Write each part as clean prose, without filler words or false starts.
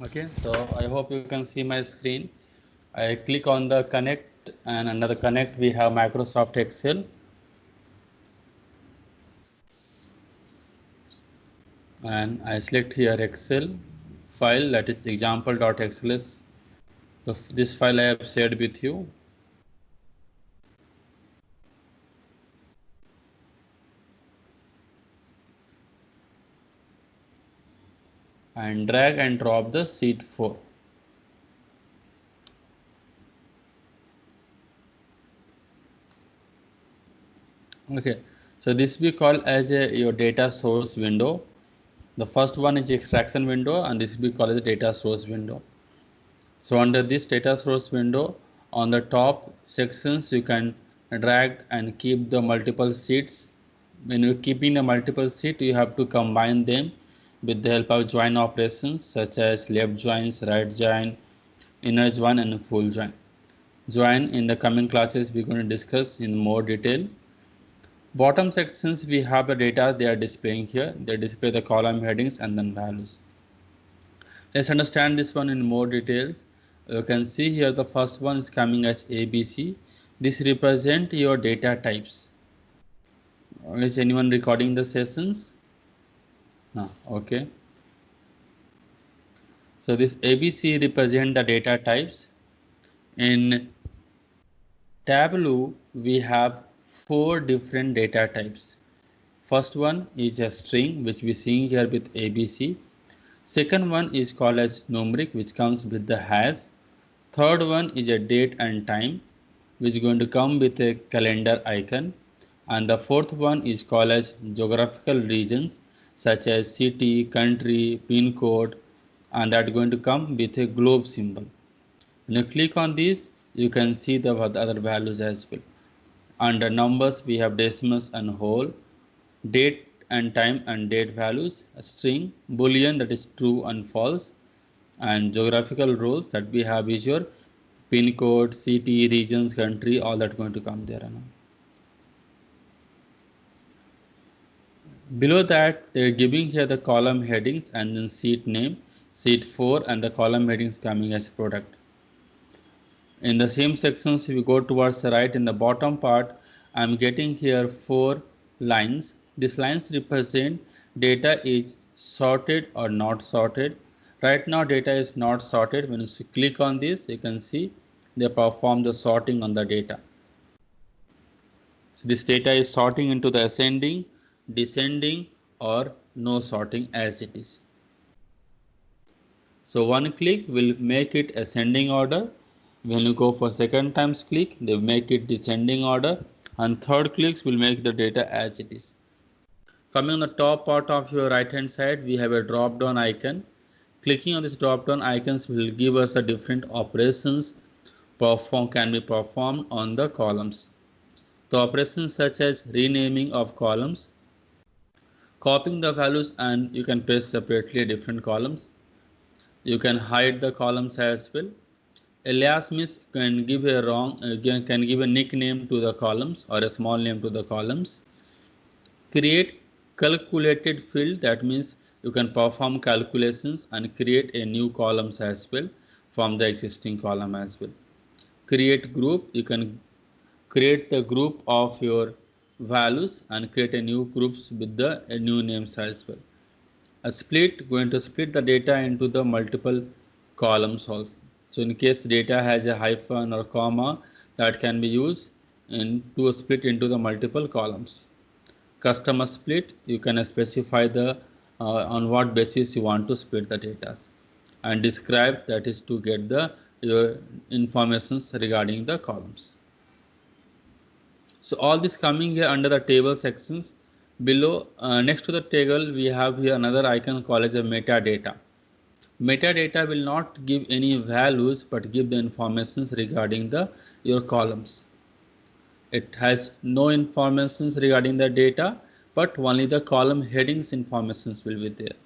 Okay, so I hope you can see my screen. I click on the connect, and under the connect we have Microsoft Excel, and I select here Excel file, that is example.xls. So this file I have shared with you. And drag and drop the sheet 4. Okay, so this we call as your data source window. The first one is extraction window, and this we call as data source window. So under this data source window, on the top sections you can drag and keep the multiple sheets. When you're keeping the multiple sheet, you have to combine them with the help of join operations such as left joins, right join, inner join and full join. Join in the coming classes we're going to discuss in more detail. Bottom sections we have the data they are displaying here. They display the column headings and then values. Let's understand this one in more details. You can see here the first one is coming as ABC. This represent your data types. Is anyone recording the sessions? No. Okay. So this ABC represent the data types. In Tableau, we have 4 different data types. First one is a string, which we see here with ABC. Second one is called as numeric, which comes with the hash. Third one is a date and time, which is going to come with a calendar icon. And the fourth one is called as geographical regions, such as city, country, pin code, and that is going to come with a globe symbol. When you click on this, you can see the other values as well. Under numbers, we have decimals and whole, date and time and date values, a string, boolean, that is true and false, and geographical roles that we have is your pin code, city, regions, country, all that going to come there. Below that, they are giving here the column headings and then sheet name, sheet 4, and the column headings coming as product. In the same sections, if we go towards the right, in the bottom part, I am getting here 4 lines. These lines represent data is sorted or not sorted. Right now data is not sorted. When you click on this, you can see they perform the sorting on the data. So this data is sorting into the ascending, descending, or no sorting as it is. So one click will make it ascending order. When you go for second times click, they make it descending order, and third clicks will make the data as it is. Coming on the top part of your right hand side, we have a drop down icon. Clicking on this drop down icons will give us the different operations can be performed on the columns. The operations such as renaming of columns, copying the values, and you can paste separately different columns. You can hide the columns as well. Alias means can give a nickname to the columns or a small name to the columns. Create calculated field, that means you can perform calculations and create a new columns as well from the existing column as well. Create group, you can create the group of your values and create a new groups with the new names as well. A split, going to split the data into the multiple columns also. So in case data has a hyphen or comma, that can be used to split into the multiple columns. Custom split, you can specify the on what basis you want to split the data, and describe, that is to get the your informations regarding the columns. So all this coming here under the table sections. Below, next to the table, we have here another icon called as a metadata. Metadata will not give any values but give the informations regarding your columns. It has no informations regarding the data, but only the column headings informations will be there.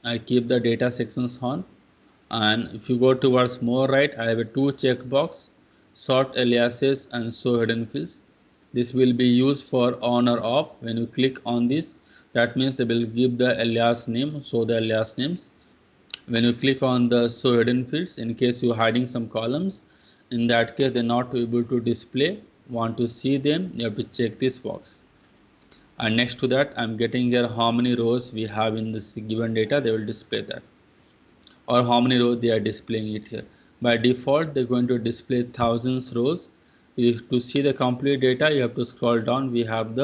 I keep the data sections on, and if you go towards more right, I have a 2 checkbox, sort aliases and show hidden fields. This will be used for on or off. When you click on this, that means they will give the alias name, show the alias names. When you click on the show hidden fields, in case you're hiding some columns, in that case they're not able to display. Want to see them, you have to check this box. And next to that, I'm getting here how many rows we have in this given data, they will display that, or how many rows they are displaying it here. By default, they're going to display thousands rows. To see the complete data, you have to scroll down. We have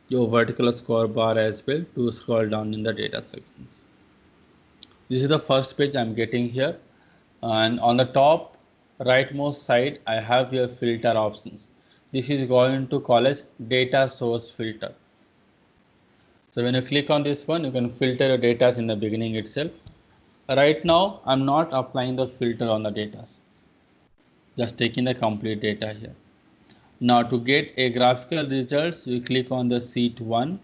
your vertical scroll bar as well to scroll down in the data sections. This is the first page I'm getting here, and on the top rightmost side I have here filter options. This is going to call as data source filter. So when you click on this one, you can filter your data in the beginning itself. Right now I'm not applying the filter on the data, just taking the complete data here. Now to get a graphical results, you click on the sheet 1.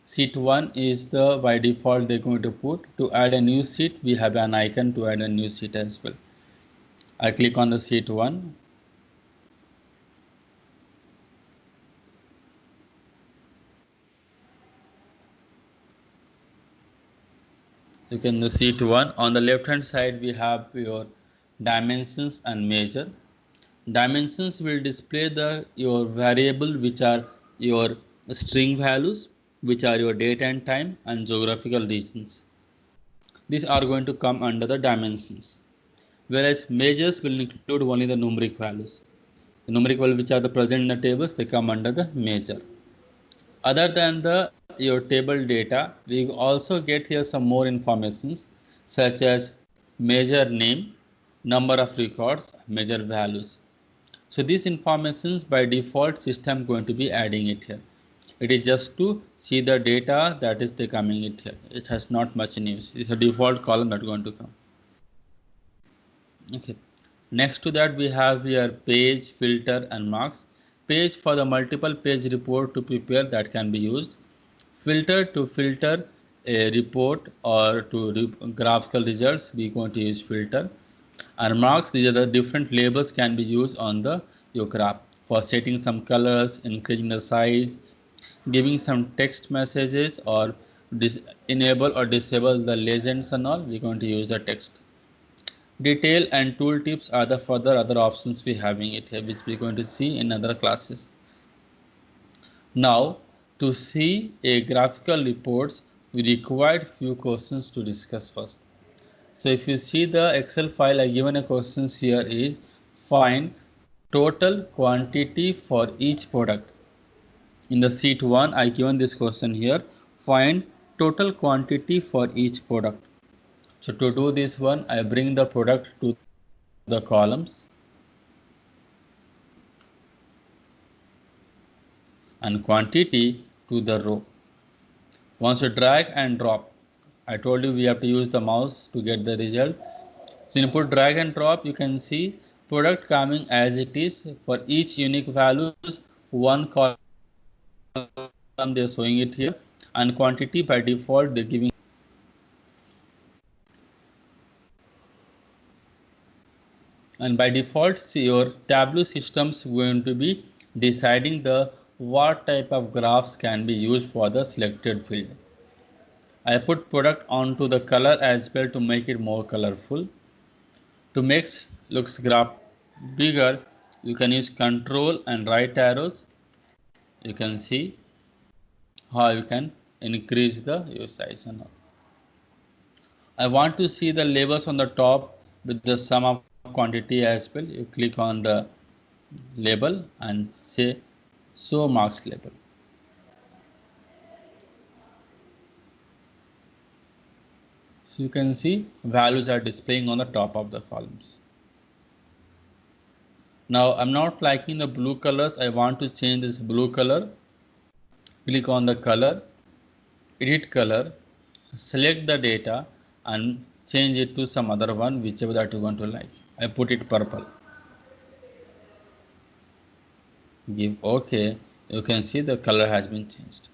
Sheet 1 is the by default they're going to put. To add a new sheet, we have an icon to add a new sheet as well. I click on the sheet 1. You can the sheet 1. On the left hand side we have your dimensions and measure. Dimensions will display your variable, which are your string values, which are your date and time, and geographical regions. These are going to come under the dimensions. Whereas measures will include only the numeric values. The numeric values which are the present in the tables, they come under the measure. Other than your table data, we also get here some more informations such as measure name, number of records, measure values. So these informations by default system going to be adding it here. It is just to see the data that is coming it here. It has not much news. It's a default column that is going to come. Okay. Next to that we have here page, filter and marks. Page for the multiple page report to prepare, that can be used. Filter to filter a report or to graphical results, we are going to use filter. And marks, these are the different labels can be used on your graph for setting some colors, increasing the size, giving some text messages, or enable or disable the legends and all. We're going to use the text. Detail and tooltips are the further other options we having it here, which we're going to see in other classes. Now, to see a graphical reports, we required few questions to discuss first. So if you see the Excel file, I given a questions here is find total quantity for each product. In the sheet 1, I given this question here, find total quantity for each product. So to do this one, I bring the product to the columns and quantity to the row. Once you drag and drop, I told you we have to use the mouse to get the result. So you put drag and drop, you can see product coming as it is. For each unique values, one column they are showing it here, and quantity by default they're giving. And by default, your Tableau systems going to be deciding what type of graphs can be used for the selected field. I put product onto the color as well to make it more colorful. To make looks graph bigger, you can use control and right arrows. You can see how you can increase your size and all. I want to see the labels on the top with the sum of quantity as well. You click on the label and say show marks label. So you can see values are displaying on the top of the columns. Now I'm not liking the blue colors. I want to change this blue color. Click on the color, edit color, select the data and change it to some other one, whichever that you want to like. I put it purple. Give OK. You can see the color has been changed.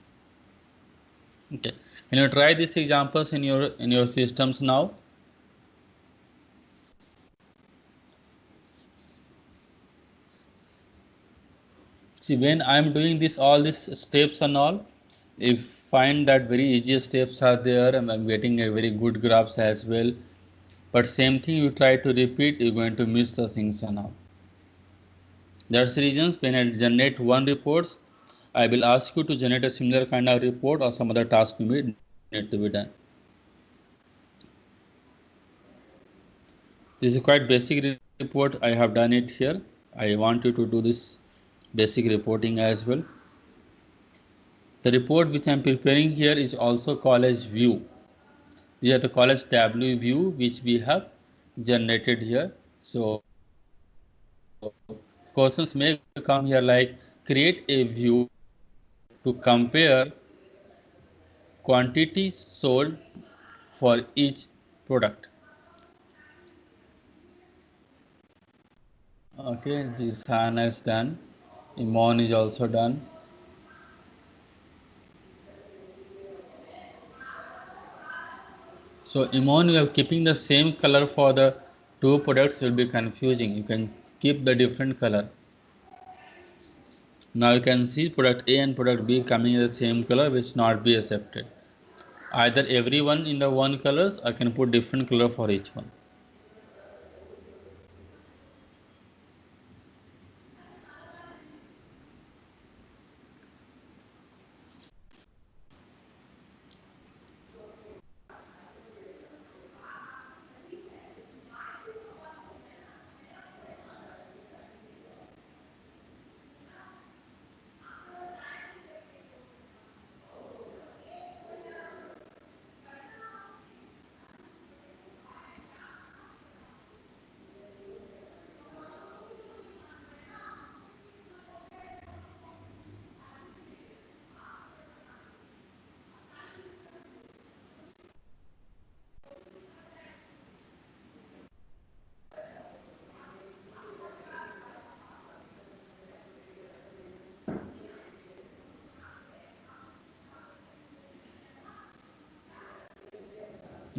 Okay. Can you try these examples in your systems now? See, when I am doing all these steps and all, if find that very easy steps are there, and I'm getting a very good graphs as well. But same thing you try to repeat, you're going to miss the things and all. That's the reasons when I generate one reports, I will ask you to generate a similar kind of report or some other task need to be done. This is quite basic report. I have done it here. I want you to do this basic reporting as well. The report which I am preparing here is also called as view. These are the college tableau view which we have generated here. So questions may come here like create a view to compare quantity sold for each product. Okay, Jisan is done. Imon is also done. So Imon, you are keeping the same color for the two products will be confusing. You can keep the different color. Now you can see product A and product B coming in the same color, which not be accepted. Either everyone in the one colors, I can put different color for each one.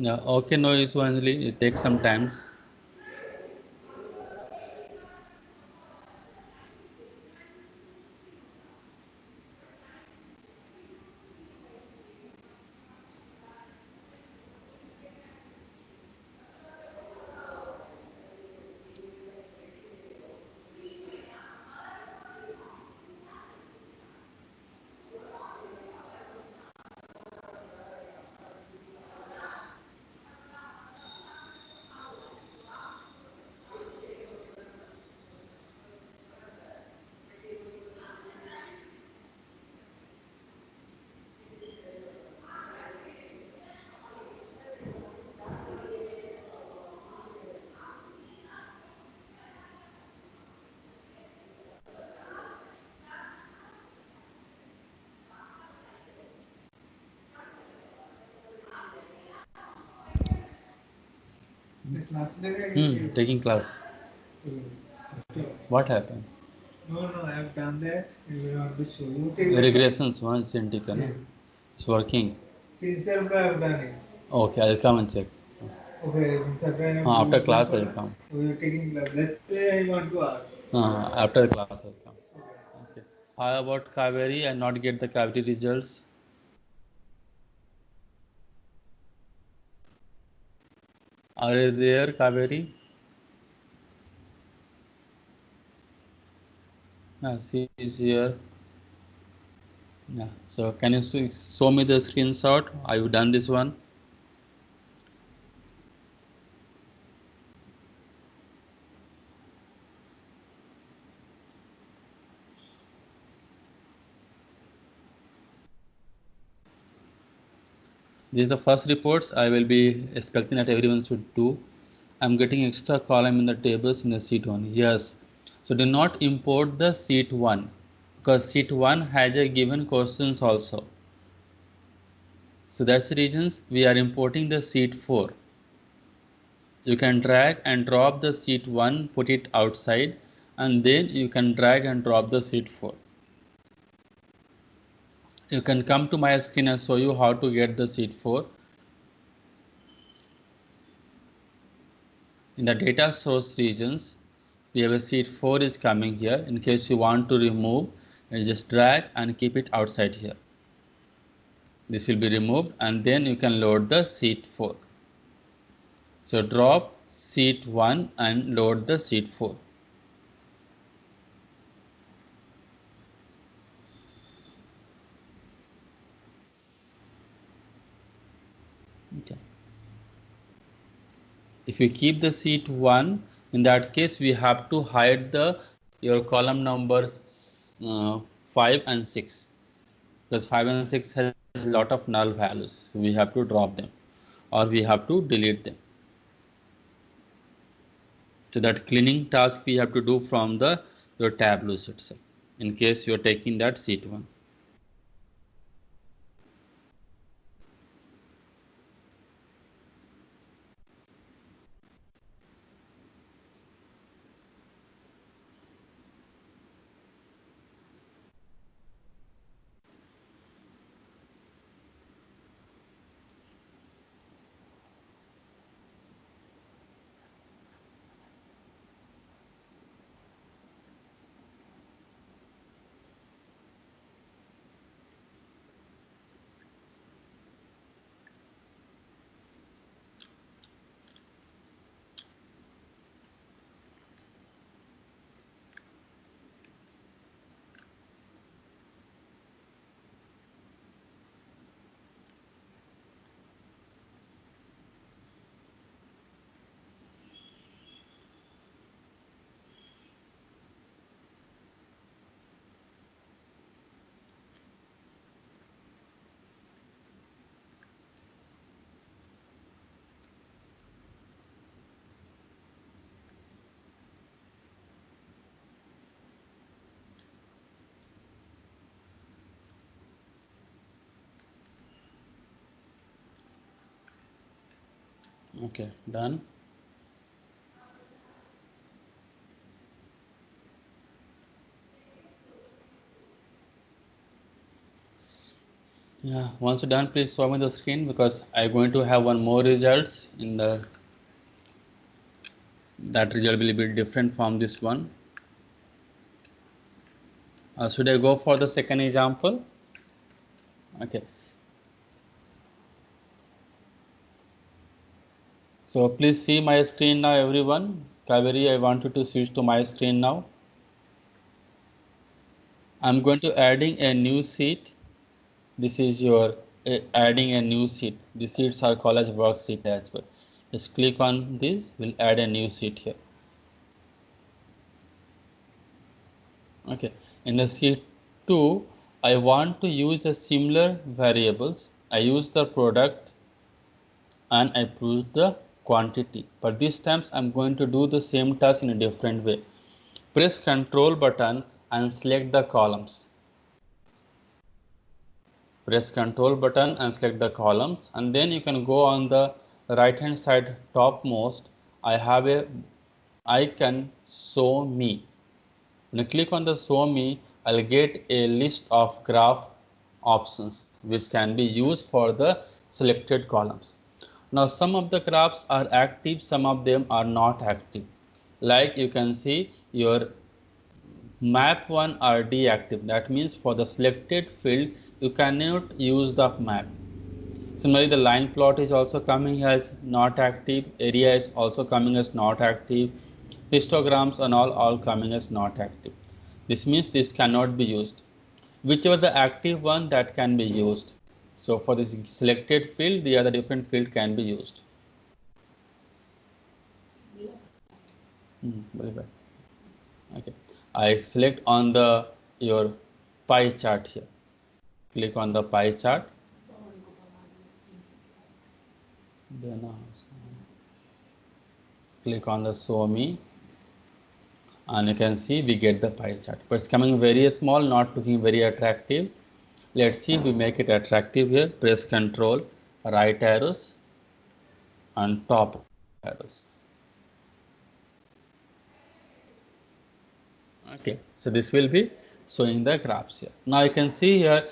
Yeah, okay, no issue, Anjali. It takes some time. Taking class. What happened? No, I have done that. We want to show you. Regressions once in taken. Yes. It's working. Itself I have done it. Okay, I'll come and check. Okay, itself I have After class, I'll come. We are taking class. Let's say I want to ask. After class, I'll come. Okay. How about Kaveri? I not get the cavity results. Are you there, Kaveri? She is here. Yeah. So can you show me the screenshot? Have you done this one? This is the first reports I will be expecting that everyone should do. I'm getting extra column in the tables in the sheet 1. Yes. So do not import the sheet 1 because sheet 1 has a given questions also. So that's the reasons we are importing the sheet 4. You can drag and drop the sheet 1, put it outside, and then you can drag and drop the sheet 4. You can come to my screen and show you how to get the sheet 4. In the data source regions, we have a sheet 4 is coming here. In case you want to remove, you just drag and keep it outside here. This will be removed and then you can load the sheet 4. So drop sheet 1 and load the sheet 4. Okay. If you keep the sheet 1, in that case we have to hide the your column number 5 and 6, because 5 and 6 has a lot of null values, so we have to drop them or we have to delete them. So that cleaning task we have to do from the your tables itself, in case you are taking that sheet 1. Okay, done. Yeah, once done, please show me the screen, because I'm going to have one more results in the, that result will be different from this one. Should I go for the second example? Okay. So please see my screen now, everyone. Kaveri, I want you to switch to my screen now. I'm going to adding a new sheet. This is your adding a new sheet. The sheets are called as worksheet as well. Just click on this. We'll add a new sheet here. Okay. In the sheet 2, I want to use the similar variables. I use the product and I choose the quantity. But this time I'm going to do the same task in a different way. Press Ctrl button and select the columns. Press Ctrl button and select the columns, and then you can go on the right hand side topmost. I have a icon show me. When I click on the show me, I'll get a list of graph options which can be used for the selected columns. Now some of the graphs are active, some of them are not active. Like you can see, your map 1 are deactive. That means for the selected field you cannot use the map. Similarly, the line plot is also coming as not active, area is also coming as not active, histograms and all coming as not active. This means this cannot be used. Whichever the active one, that can be used. So for this selected field, the other different field can be used. Very bad. Okay. I select on the your pie chart here. Click on the pie chart. Then click on the show me, and you can see we get the pie chart, but it's coming very small, not looking very attractive. Let's see if we make it attractive here. Press Ctrl, right arrows and top arrows. Okay, so this will be showing the graphs here. Now you can see here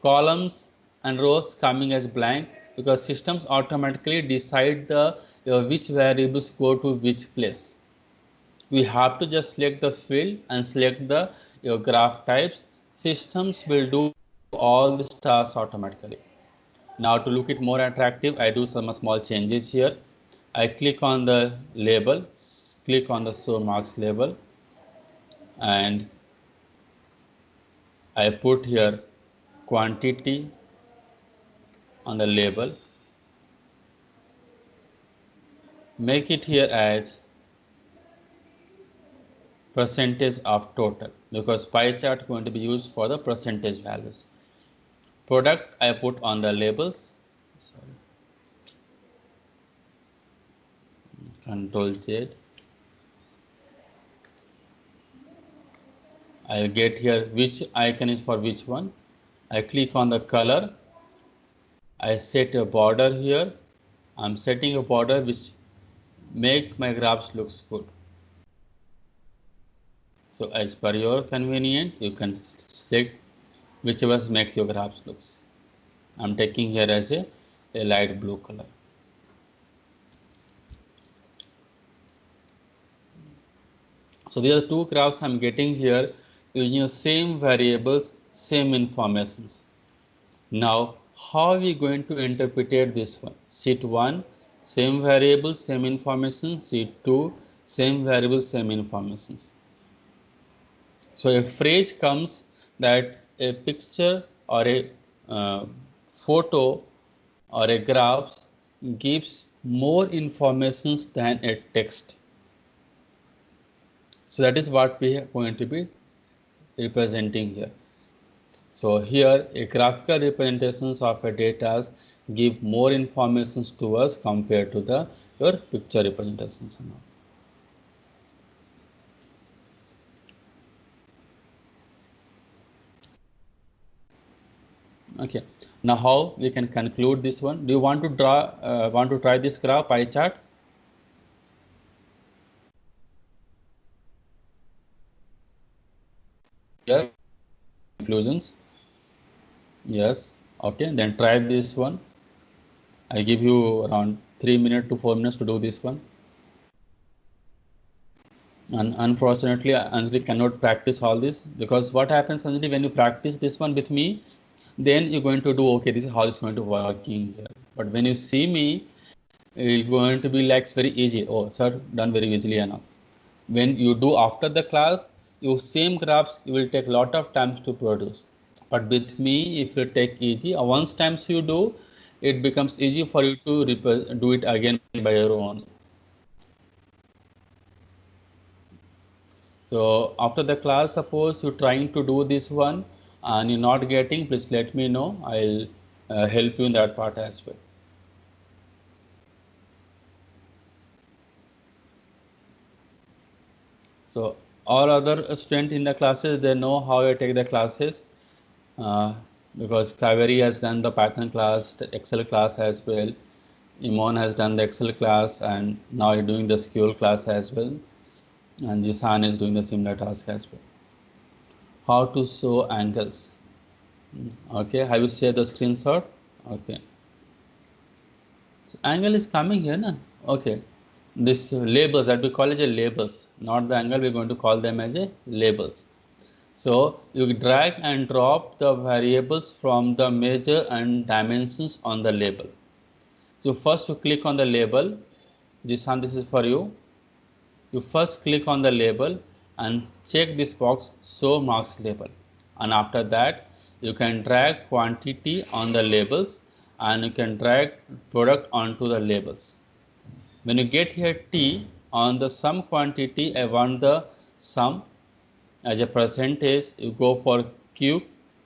columns and rows coming as blank, because systems automatically decide the which variables go to which place. We have to just select the field and select the your graph types. Systems will do all these tasks automatically. Now to look it more attractive, I do some small changes here. I click on the label, click on the show marks label, and I put here quantity on the label. Make it here as percentage of total, because pie chart going to be used for the percentage values. Product I put on the labels. Sorry. Control Z. I'll get here which icon is for which one. I click on the color. I set a border here. I'm setting a border which make my graphs looks good. So as per your convenient, you can set whichever makes your graphs looks. I'm taking here as a light blue color. So these are two graphs I'm getting here using the same variables, same informations. Now, how are we going to interpret this one? Sheet 1, same variable, same information. Sheet 2, same variable, same informations. So a phrase comes that a picture or a photo or a graph gives more informations than a text. So that is what we are going to be representing here. So here a graphical representations of a data give more informations to us compared to the your picture representations. Okay. Now how we can conclude this one? Do you want to try this graph pie chart? Here conclusions. Yes. Okay. Then try this one. I give you around 3 minutes to 4 minutes to do this one. And unfortunately, Anjali cannot practice all this, because what happens, Anjali, when you practice this one with me, then you're going to do, okay, this is how it's going to working here. But when you see me, it's going to be like very easy. Oh, sir, done very easily enough. When you do after the class, your same graphs, you will take a lot of times to produce. But with me, if you take easy, once times you do, it becomes easy for you to do it again by your own. So after the class, suppose you're trying to do this one and you're not getting, please let me know. I'll help you in that part as well. So all other students in the classes, they know how I take the classes, because Kaveri has done the Python class, the Excel class as well. Imon has done the Excel class, and now he's doing the SQL class as well. And Jisan is doing the similar task as well. How to show angles. Okay, have you shared the screenshot? Okay. So angle is coming here, na? Okay. This labels that we call it a labels, not the angle, we're going to call them as a labels. So you drag and drop the variables from the measure and dimensions on the label. So first you click on the label. This is for you. You first click on the label and check this box show marks label, and after that you can drag quantity on the labels and you can drag product onto the labels. When you get here T on the sum quantity, I want the sum as a percentage. You go for Q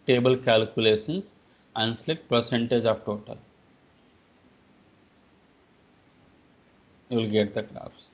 table calculations and select percentage of total. You will get the graphs.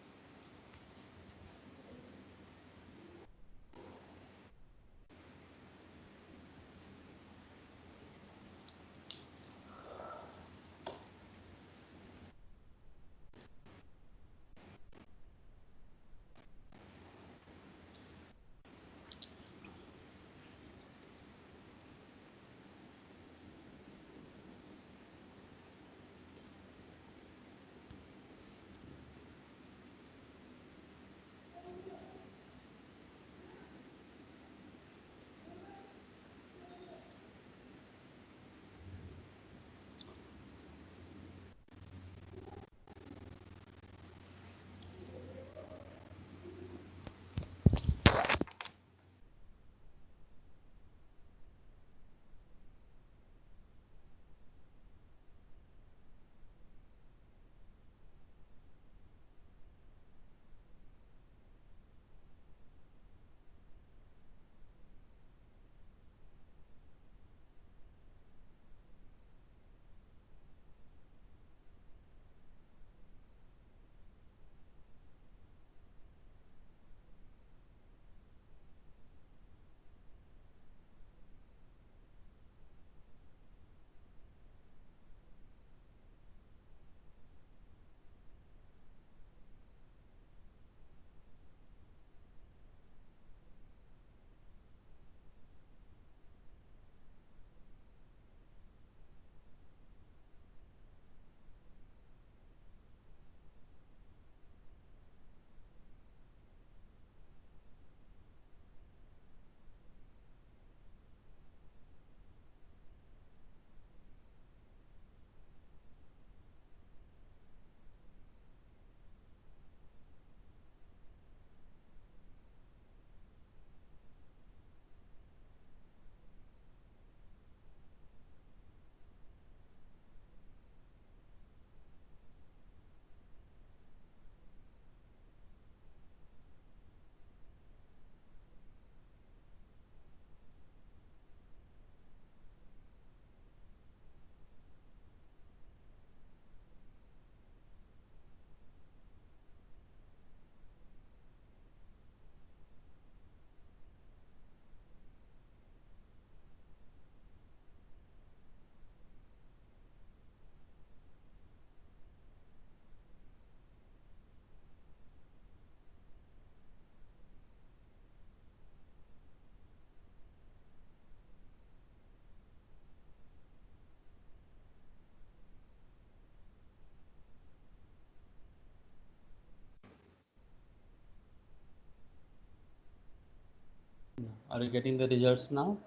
Are you getting the results now?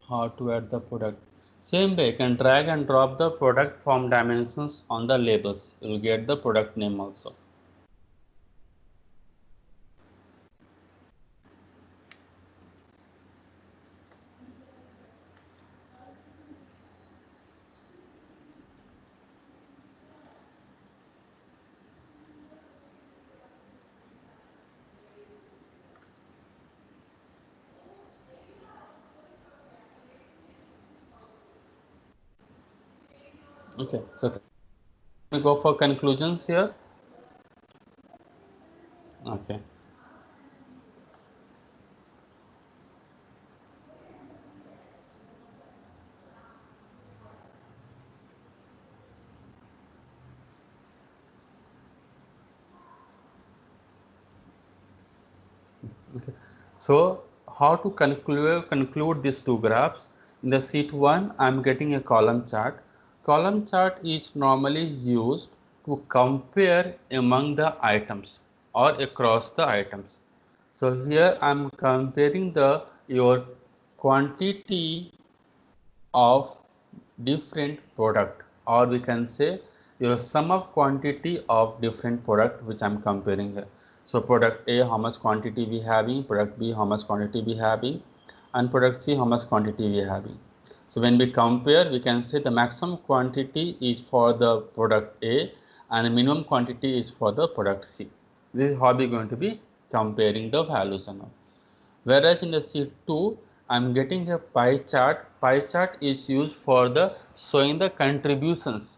How to add the product? Same way, you can drag and drop the product form dimensions on the labels. You will get the product name also. Okay, so can we go for conclusions here? Okay. Okay. So how to conclude these two graphs? In the sheet 1, I am getting a column chart. Column chart is normally used to compare among the items or across the items. So here I am comparing your quantity of different product, or we can say your sum of quantity of different product which I'm comparing here. So product A, how much quantity we having, product B, how much quantity we having, and product C, how much quantity we having. So when we compare, we can say the maximum quantity is for the product A and the minimum quantity is for the product C. This is how we're going to be comparing the values and all. Whereas in the sheet 2, I am getting a pie chart. Pie chart is used for the showing the contributions.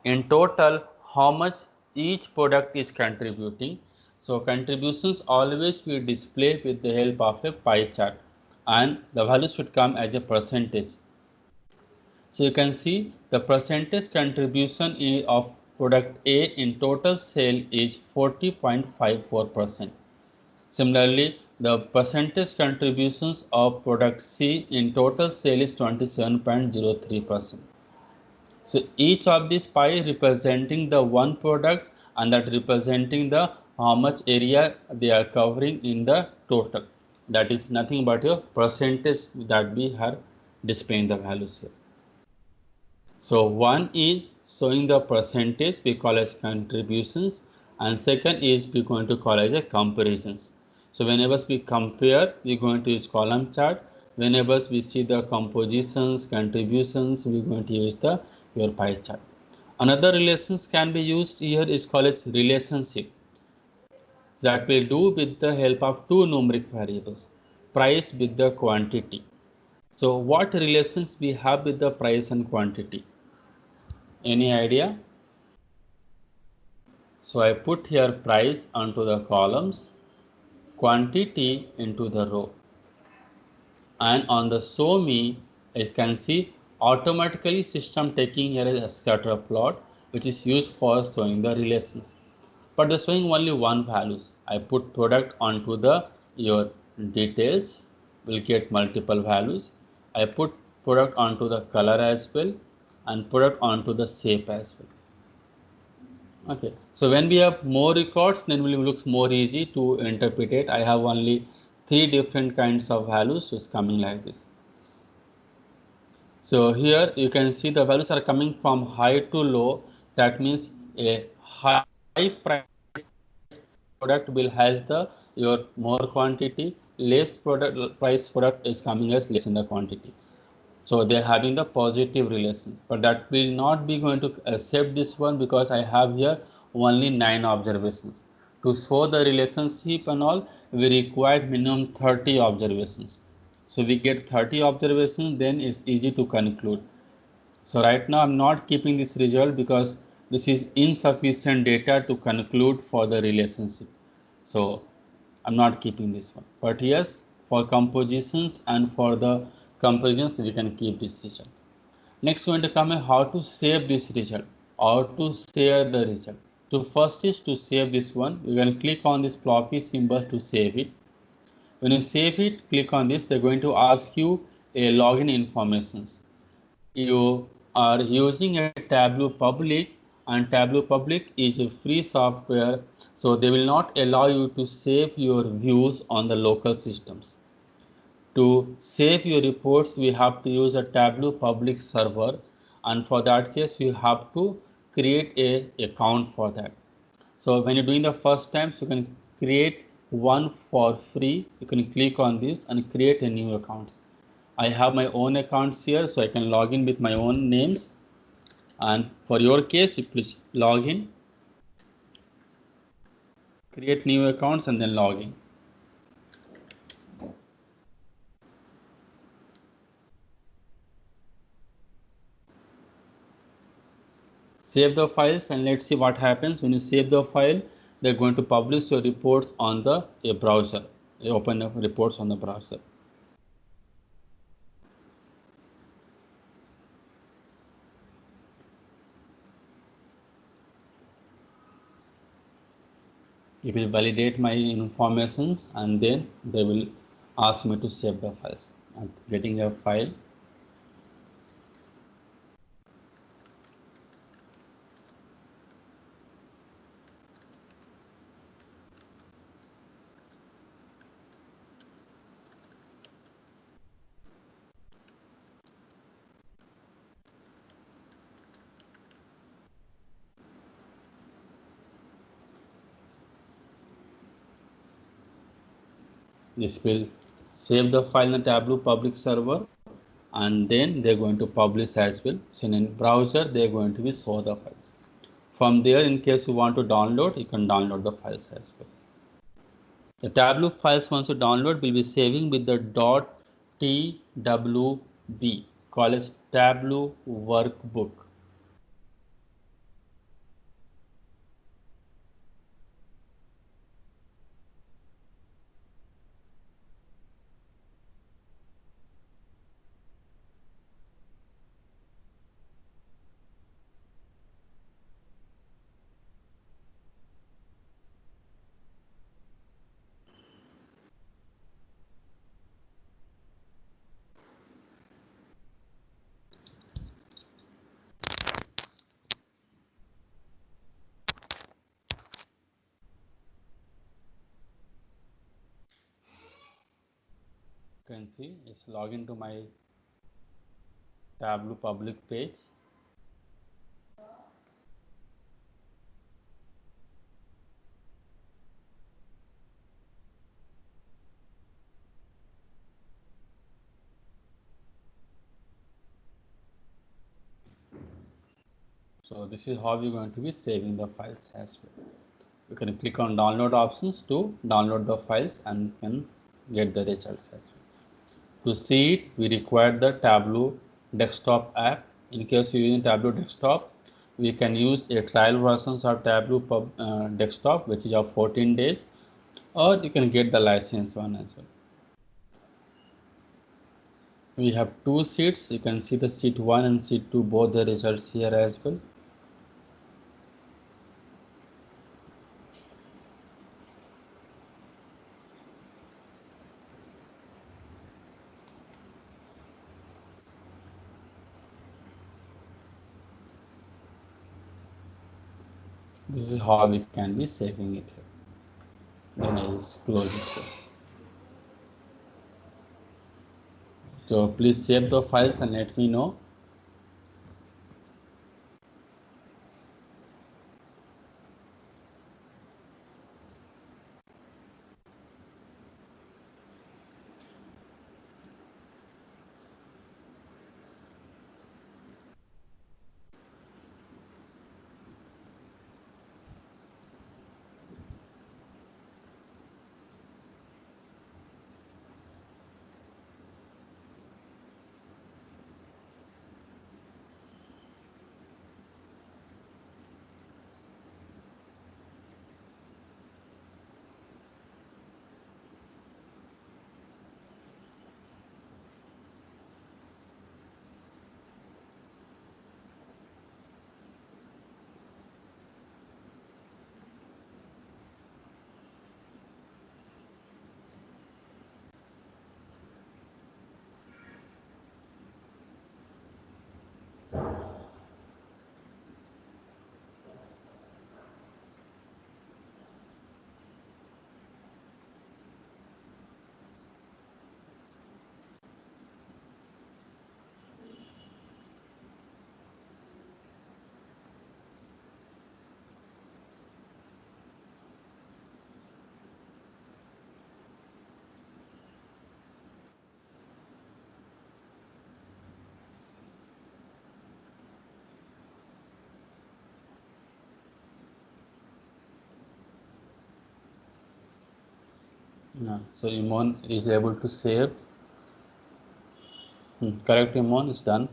In total, how much each product is contributing. So contributions always we display with the help of a pie chart, and the value should come as a percentage. So you can see the percentage contribution of product A in total sale is 40.54%. Similarly, the percentage contributions of product C in total sale is 27.03%. So each of these pie representing the one product, and that representing the how much area they are covering in the total. That is nothing but your percentage that we are displaying the values here. So one is showing the percentage, we call as contributions, and second is we going to call as a comparisons. So whenever we compare, we are going to use column chart. Whenever we see the compositions, contributions, we are going to use the your pie chart. Another relations can be used here is called as relationship, that we do with the help of two numeric variables, price with the quantity. So what relations we have with the price and quantity? Any idea? So I put here price onto the columns, quantity into the row, and on the show me, I can see automatically system taking here a scatter plot which is used for showing the relations. But the showing only one values. I put product onto the your details, will get multiple values. I put product onto the color as well, and product onto the shape as well. Okay, so when we have more records, then it looks more easy to interpret it. I have only 3 different kinds of values, so it's coming like this. So here you can see the values are coming from high to low. That means a high price product will has the your more quantity, less product price product is coming as less in the quantity. So they're having the positive relations, but that will not be going to accept this one because I have here only 9 observations. To show the relationship and all, we require minimum 30 observations. So we get 30 observations, then it's easy to conclude. So right now I'm not keeping this result because this is insufficient data to conclude for the relationship. So I'm not keeping this one. But yes, for compositions and for the comparisons, we can keep this result. Next going to come is how to save this result or to share the result. So first is to save this one. You can click on this floppy symbol to save it. When you save it, click on this. They're going to ask you a login informations. you are using a Tableau Public, and Tableau Public is a free software, so they will not allow you to save your views on the local systems. To save your reports, we have to use a Tableau Public server, and for that case, you have to create a account for that. So when you're doing the first time, so you can create one for free. You can click on this and create a new account. I have my own accounts here, so I can log in with my own names. And for your case, you please log in, create new accounts, and then log in. Save the files, and let's see what happens when you save the file. They're going to publish your reports on the browser. You open the reports on the browser. It will validate my informations, and then they will ask me to save the files. I'm getting a file. This will save the file in the Tableau public server, and then they're going to publish as well. So in a browser, they're going to be show the files. From there, in case you want to download, you can download the files as well. The Tableau files once you download will be saving with the .twb called as Tableau Workbook. You can see it's login to my Tableau public page. So this is how you're going to be saving the files as well. You can click on download options to download the files and can get the results as well. To see it, we require the Tableau desktop app. In case you're using Tableau desktop, we can use a trial versions of Tableau desktop, which is of 14 days, or you can get the license one as well. We have two sheets. You can see the sheet 1 and sheet 2, both the results here as well. This is how we can be saving it here. Then I just close it here. So please save the files and let me know. So Imon is able to save. Correct, Imon is done.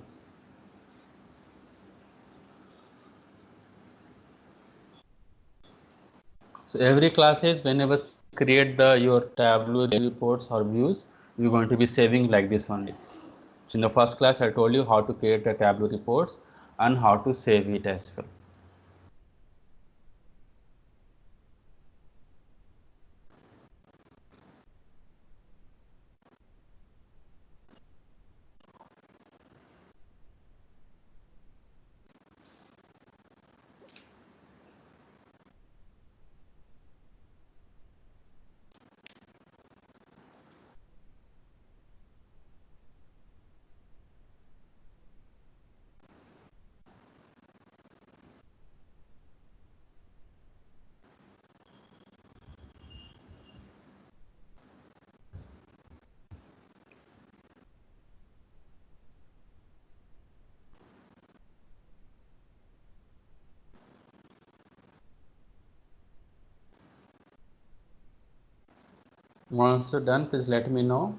So every classes, whenever create your Tableau reports or views, you're going to be saving like this only. So in the first class, I told you how to create the Tableau reports and how to save it as well. Once you're done, please let me know.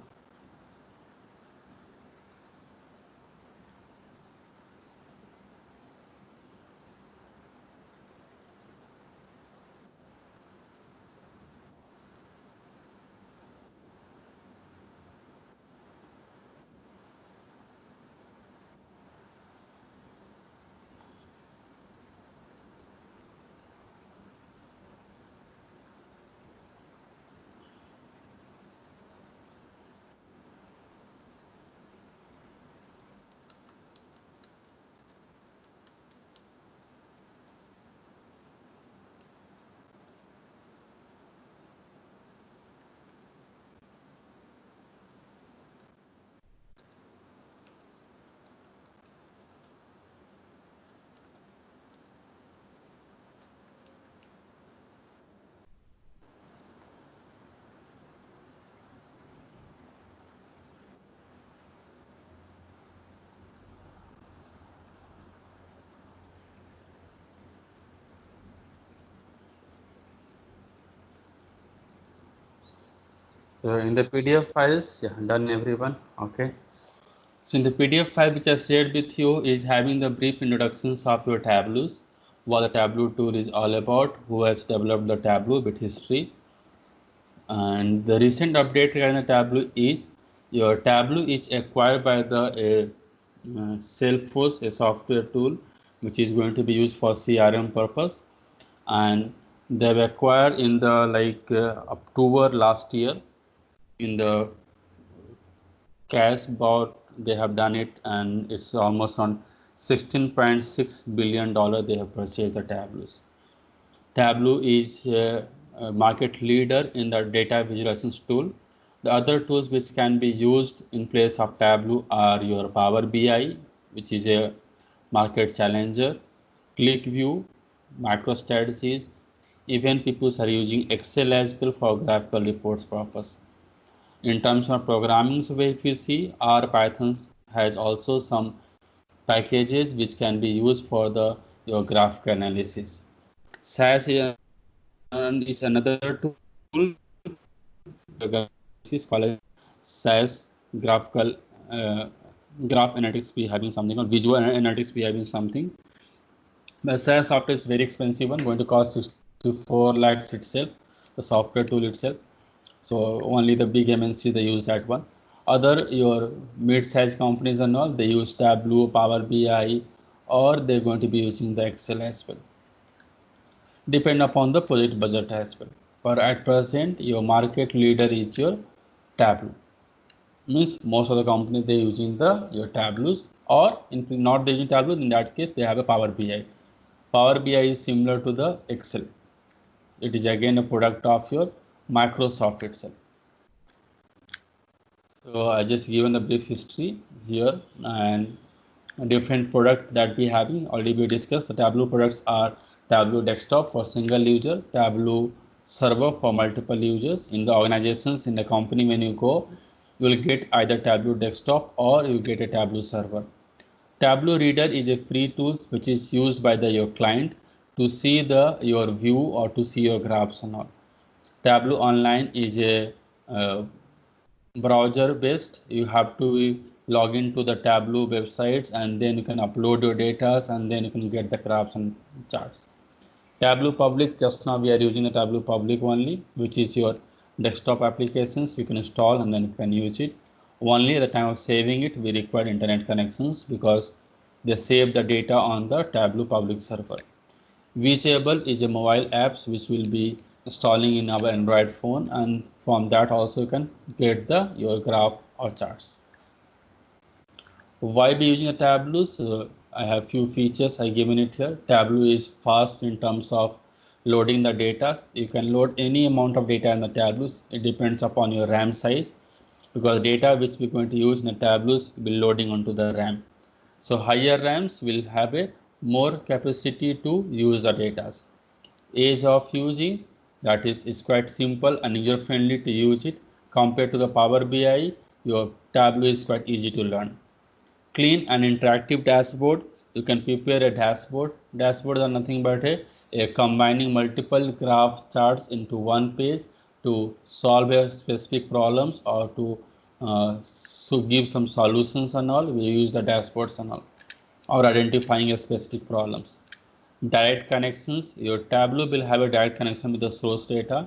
So in the PDF files, yeah, done everyone. Okay. So in the PDF file which I shared with you is having the brief introductions of your Tableaus, what the Tableau tool is all about, who has developed the Tableau, bit history, and the recent update regarding the Tableau is your Tableau is acquired by the Salesforce, a software tool which is going to be used for CRM purpose, and they've acquired in the October last year in the cash bought they have done it, and it's almost on $16.6 billion they have purchased the Tableaus. Tableau is a market leader in the data visualization tool. The other tools which can be used in place of Tableau are your Power BI, which is a market challenger, ClickView, MicroStrategies. Even people are using Excel as well for graphical reports purpose. In terms of programming, so if you see, R Python has also some packages which can be used for the your graphical analysis. SAS is another tool. This is called SAS graphical graph analytics. We having something or visual analytics. We having something. The SAS software is very expensive one, going to cost 64 lakhs itself. The software tool itself. So only the big MNC they use that one. Other your mid-size companies and all they use Tableau, Power BI, or they're going to be using the Excel as well. Depend upon the project budget as well. But at present, your market leader is your Tableau. Means most of the companies they using the your Tableaus, or in not they using Tableau. In that case, they have a Power BI. Power BI is similar to the Excel. It is again a product of your Microsoft itself. So I just given the brief history here, and different product that we having already we discussed. The Tableau products are Tableau Desktop for single user, Tableau Server for multiple users. In the organizations, in the company, when you go, you will get either Tableau Desktop or you get a Tableau Server. Tableau Reader is a free tool which is used by your client to see your view or to see your graphs and all. Tableau Online is a browser based. You have to log into the Tableau websites and then you can upload your data and then you can get the graphs and charts. Tableau Public, just now we are using the Tableau Public only, which is your desktop applications you can install and then you can use it. Only at the time of saving it, we require internet connections because they save the data on the Tableau Public server. Reachable is a mobile apps which will be installing in our Android phone, and from that also you can get your graph or charts. Why be using a Tableau? So I have few features I given it here. Tableau is fast in terms of loading the data. You can load any amount of data in the Tableau. It depends upon your RAM size because data which we're going to use in the Tableau will be loading onto the RAM. So higher RAMs will have a more capacity to use the data. Ease of using, that is quite simple and user friendly to use it. Compared to the Power BI, your Tableau is quite easy to learn. Clean and interactive dashboard. You can prepare a dashboard. Dashboards are nothing but a combining multiple graph charts into one page to solve a specific problems or to give some solutions and all. We use the dashboards and all, or identifying a specific problems. Direct connections. Your Tableau will have a direct connection with the source data.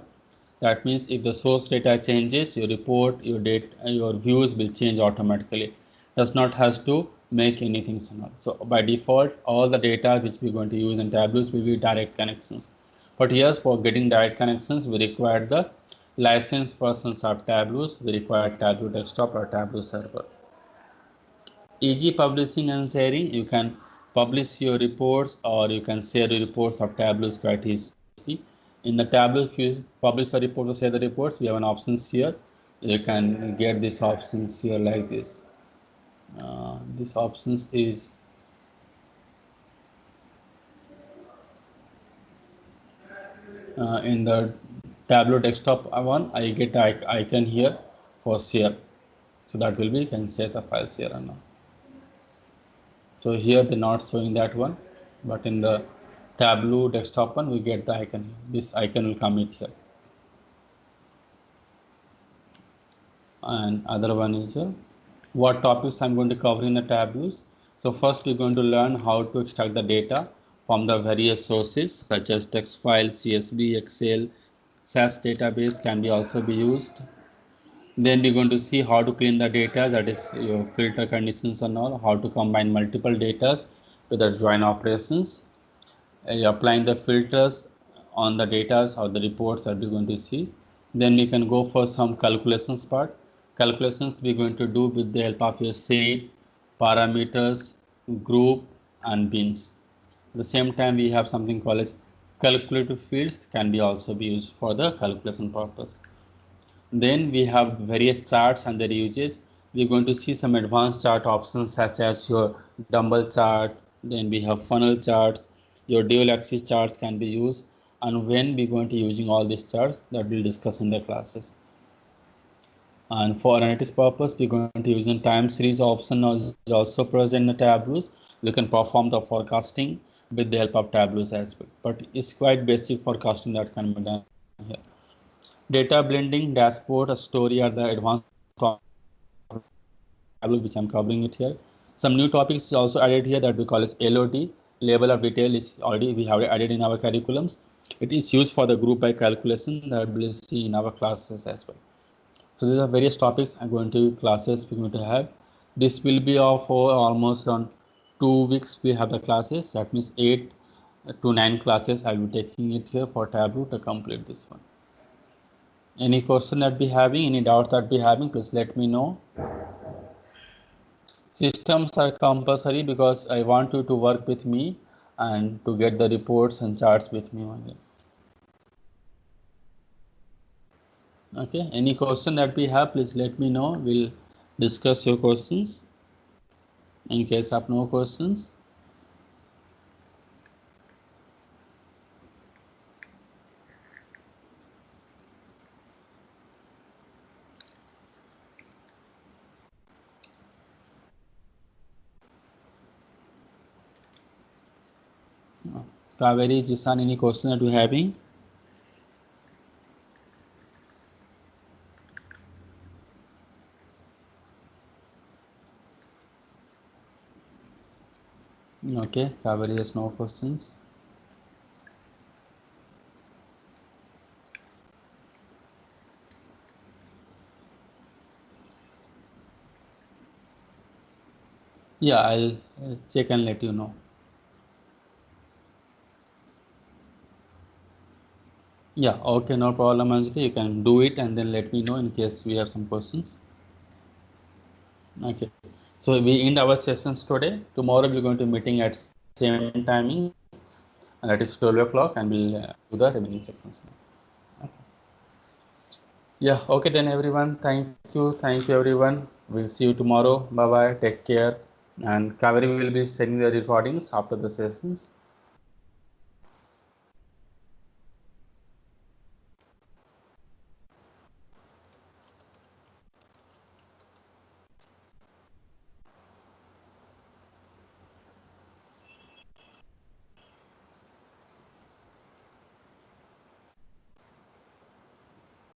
That means if the source data changes, your report, your data, your views will change automatically. Does not has to make anything small. So by default, all the data which we're going to use in Tableaus will be direct connections. But yes, for getting direct connections, we require the licensed versions of Tableaus. We require Tableau Desktop or Tableau Server. Easy publishing and sharing. You can publish your reports or you can share the reports of Tableau quite easily. In the Tableau, if you publish the reports or share the reports, we have an options here. You can get these options here like this. This options is in the Tableau desktop one. I get icon here for share. So that will be, you can share the files here or not. So here they're not showing that one, but in the Tableau desktop one, we get the icon here. This icon will come it here. And other one is what topics I'm going to cover in the Tableaus. So first we're going to learn how to extract the data from the various sources such as text files, CSV, Excel, SAS database can be also be used. Then we're going to see how to clean the data, that is your filter conditions and all, how to combine multiple data with the join operations, applying the filters on the data or the reports that we're going to see. Then we can go for some calculations part. Calculations we're going to do with the help of your set, parameters, group and bins. At the same time, we have something called as calculative fields can be also be used for the calculation purpose. Then we have various charts and their uses. We're going to see some advanced chart options such as your dumbbell chart. Then we have funnel charts. Your dual axis charts can be used. And when we're going to using all these charts, that we'll discuss in the classes. And for analytics purpose, we're going to use the time series option is also present in the Tableaus. We can perform the forecasting with the help of Tableaus as well. But it's quite basic forecasting that can be done here. Data blending, dashboard, a story are the advanced Tableau which I'm covering it here. Some new topics is also added here that we call as LOD. Level of detail is already we have added in our curriculums. It is used for the group by calculation that we'll see in our classes as well. So these are various topics I'm going to classes we're going to have. This will be for almost around 2 weeks. We have the classes. That means 8 to 9 classes. I will be taking it here for Tableau to complete this one. Any question that be having, any doubts that be having, please let me know. Systems are compulsory because I want you to work with me and to get the reports and charts with me only. Okay, any question that we have, please let me know. We'll discuss your questions. In case of no questions, Kaveri, Jisan, any question that you having? Okay, Kaveri has no questions. Yeah, I'll check and let you know. Yeah, okay, no problem, Anjali. You can do it and then let me know in case we have some questions. Okay, so we end our sessions today. Tomorrow we're going to meeting at same timing, and that is 12 o'clock, and we'll do the remaining sections. Okay. Yeah, okay then everyone. Thank you everyone. We'll see you tomorrow. Bye bye. Take care. And Kaveri will be sending the recordings after the sessions.